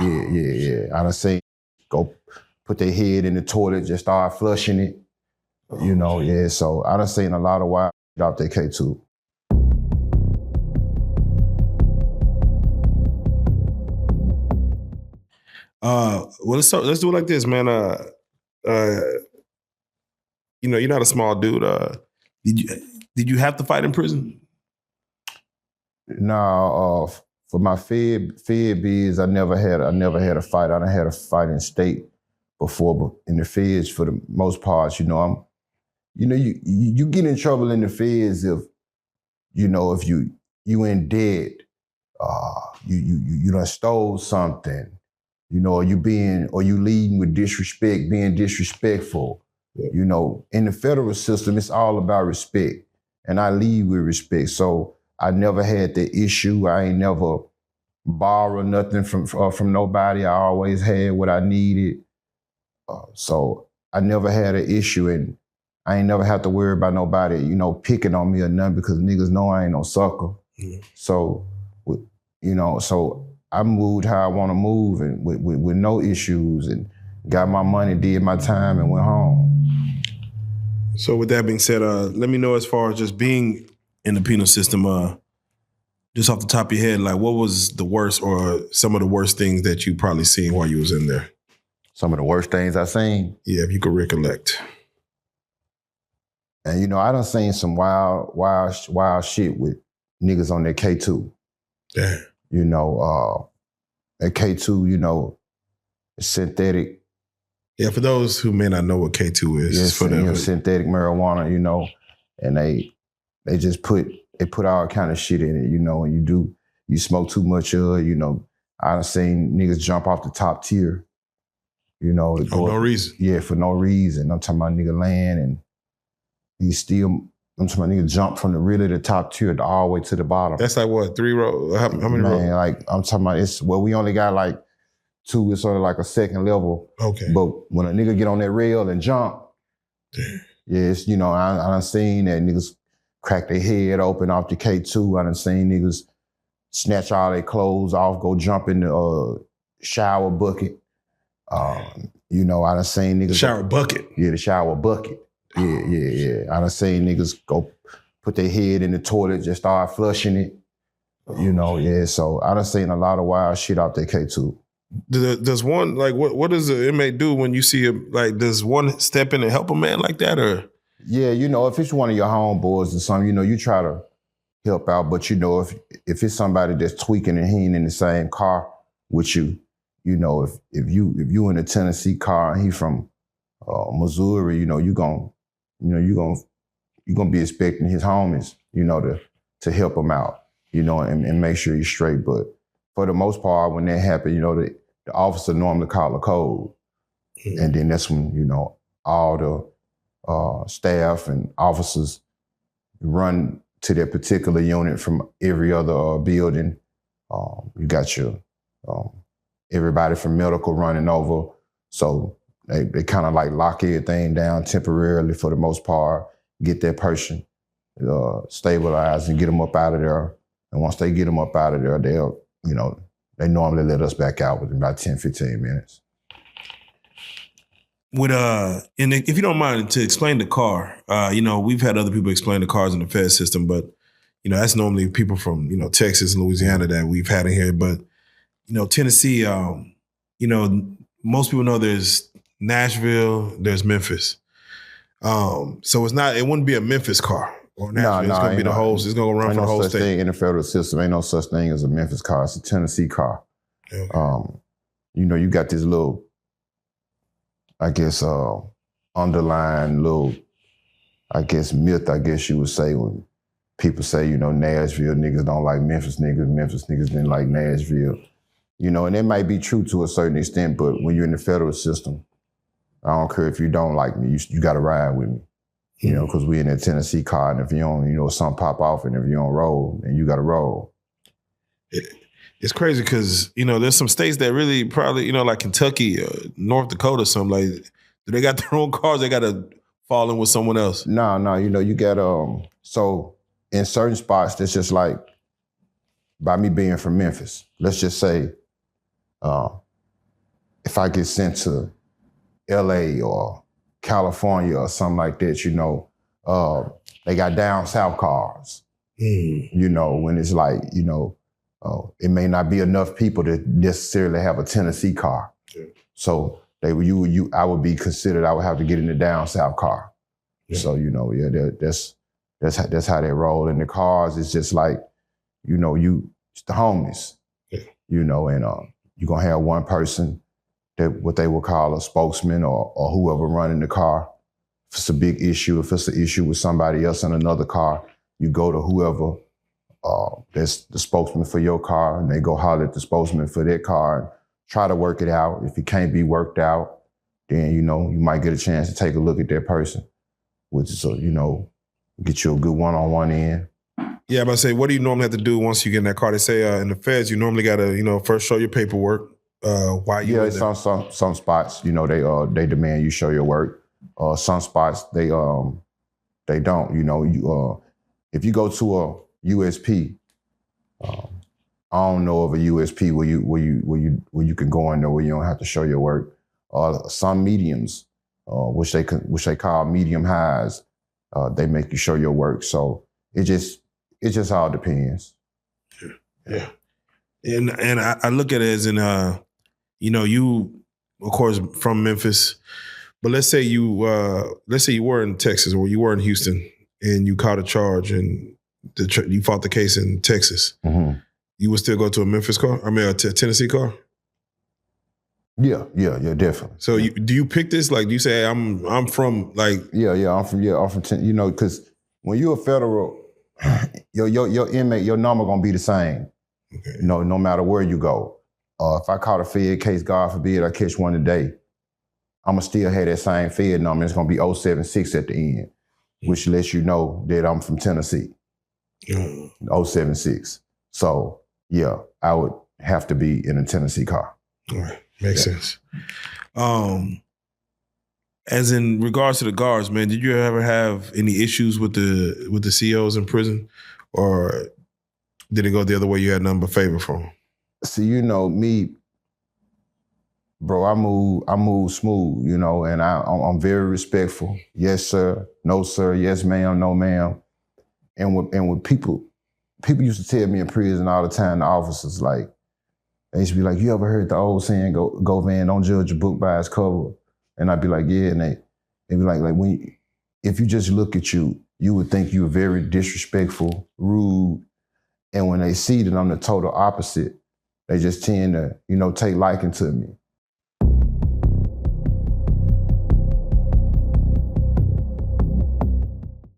Yeah. I done seen go put their head in the toilet, just start flushing it. Yeah. So I done seen a lot of wild shit out there K2. Well, let's do it like this, man. You're not a small dude. Did you have to fight in prison? No, for my fed biz, I never had a fight. I done had a fight in state before, but in the feds, for the most part, you get in trouble in the feds if you in debt, you done stole something, or you leading with disrespect, being disrespectful. Yeah. In the federal system, it's all about respect, and I lead with respect. So I never had the issue. I ain't never borrowed nothing from nobody. I always had what I needed. So I never had an issue, and I ain't never have to worry about nobody, picking on me or nothing, because niggas know I ain't no sucker. Mm-hmm. So, so I moved how I want to move, and with no issues, and got my money, did my time, and went home. So with that being said, let me know as far as just being in the penal system, just off the top of your head, like what was the worst or some of the worst things that you probably seen while you was in there? Some of the worst things I seen? Yeah, if you could recollect. And I done seen some wild shit with niggas on their K2. Yeah. At K2, it's synthetic. Yeah, for those who may not know what K2 is. Yes, for them. Synthetic marijuana, and they just put all kind of shit in it, and you smoke too much of it, I done seen niggas jump off the top tier, For no reason. Yeah, for no reason. I'm talking about nigga land, and I'm talking about nigga jump from the top tier all the way to the bottom. That's like what, 3 rows? How many rows? Man, like I'm talking about, we only got like 2, it's sort of like a second level. Okay. But when a nigga get on that rail and jump, yes, I done seen that niggas crack their head open off the K2. I done seen niggas snatch all their clothes off, go jump in the shower bucket. I done seen niggas... Shower bucket? Yeah, the shower bucket. Yeah. I done seen niggas go put their head in the toilet, just start flushing it. Yeah. So I done seen a lot of wild shit out there K2. Does one, like, what does the inmate do when you see him? Like, does one step in and help a man like that, or? Yeah, if it's one of your homeboys or something, you try to help out. But if it's somebody that's tweaking and he ain't in the same car with you, if you in a Tennessee car and he from Missouri, you gonna be expecting his homies, to help him out, and make sure he's straight. But for the most part, when that happen, the officer normally call a code. Mm-hmm. And then that's when, all the staff and officers run to their particular unit from every other building. You got your, everybody from medical running over. So they kind of like lock everything down temporarily for the most part, get that person stabilized and get them up out of there. And once they get them up out of there, they'll, they normally let us back out within about 10, 15 minutes. And if you don't mind to explain the car, we've had other people explain the cars in the Fed system, but, that's normally people from, Texas and Louisiana that we've had in here. But, Tennessee, most people know there's Nashville, there's Memphis. So it wouldn't be a Memphis car. Or Nashville. It's going to be the whole, it's going to run for the whole state. Thing in the federal system. Ain't no such thing as a Memphis car. It's a Tennessee car. Okay. You got this little, I guess, underlying little, I guess, myth, I guess you would say, when people say, Nashville niggas don't like Memphis niggas didn't like Nashville. And that might be true to a certain extent, but when you're in the federal system, I don't care if you don't like me, you got to ride with me. Because we in that Tennessee car, and if you don't, something pop off, and if you don't roll, then you got to roll. It's crazy because, there's some states that really probably, like Kentucky, North Dakota, something like, do they got their own cars? They got to fall in with someone else? No, you got, so in certain spots, that's just like, by me being from Memphis, let's just say, if I get sent to LA or California or something like that, you know, they got down south cars. You know, when it's like, you know, it may not be enough people to necessarily have a Tennessee car. Yeah. So I would be considered, I would have to get in the down south car. Yeah. So, you know, that's how they roll. In the cars, it's just like, you know, it's the homies, you know, and you're gonna have one person that what they would call a spokesman or whoever running the car. If it's a big issue, if it's an issue with somebody else in another car, you go to whoever that's the spokesman for your car, and they go holler at the spokesman for their car and try to work it out. If it can't be worked out, then, you know, you might get a chance to take a look at that person, which is, you know, get you a good one-on-one in. Yeah, I'm about to say, what do you normally have to do once you get in that car? They say in the feds, you normally got to, you know, first show your paperwork. Why you? Yeah, some spots, you know, they demand you show your work. Some spots they don't. You know, you if you go to a USP, I don't know of a USP where you can go in there where you don't have to show your work. Some mediums, which they call medium highs, they make you show your work. So it just all depends. Yeah. And I look at it as in you know, you of course from Memphis, but let's say you were in Texas or you were in Houston and you caught a charge and you fought the case in Texas. Mm-hmm. You would still go to a Memphis car? I mean, a Tennessee car? Yeah, definitely. So do you pick this? Like, do you say, I'm from like? I'm from you know, because when you're a federal, your inmate, your number gonna be the same. Okay. You know, no matter where you go. If I caught a Fed case, God forbid, I catch one today, I'm gonna still have that same Fed number. It's gonna be 076 at the end, which lets you know that I'm from Tennessee. 076. So yeah, I would have to be in a Tennessee car. All right, makes sense. As in regards to the guards, man, did you ever have any issues with the COs in prison, or did it go the other way? You had nothing but favor for them? See, you know me, bro. I move smooth, you know, and I'm very respectful. Yes, sir. No, sir. Yes, ma'am. No, ma'am. And when people used to tell me in prison all the time, the officers, like, they used to be like, you ever heard the old saying, Govan, don't judge a book by its cover? And I'd be like, yeah. And they'd be like if you just look at you would think you're very disrespectful, rude. And when they see that I'm the total opposite, they just tend to, you know, take liking to me.